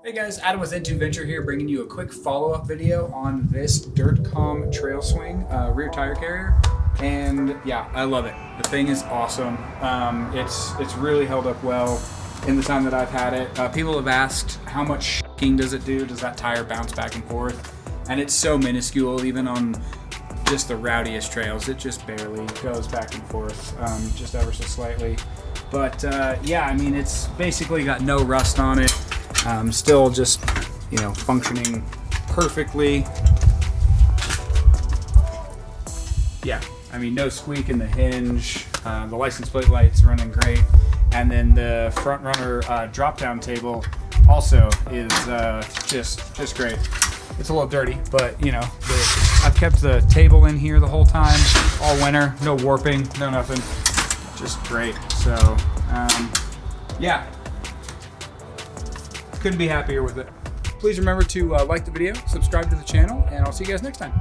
Hey guys, Adam with IntoVenture here, bringing you a quick follow-up video on this Dirtcom Trail Swing rear tire carrier. And yeah, I love it. The thing is awesome. It's really held up well in the time that I've had it. People have asked how much shaking does it do? Does that tire bounce back and forth? And it's so minuscule, even on just the rowdiest trails. It just barely goes back and forth, just ever so slightly. But yeah, I mean, it's basically got no rust on it. Still just, functioning perfectly. Yeah, I mean, no squeak in the hinge. The license plate light's running great. And then the 4runner drop-down table also is just great. It's a little dirty, but I've kept the table in here the whole time, all winter, no warping, no nothing, just great. So, yeah. Couldn't be happier with it. Please remember to like the video, subscribe to the channel, and I'll see you guys next time.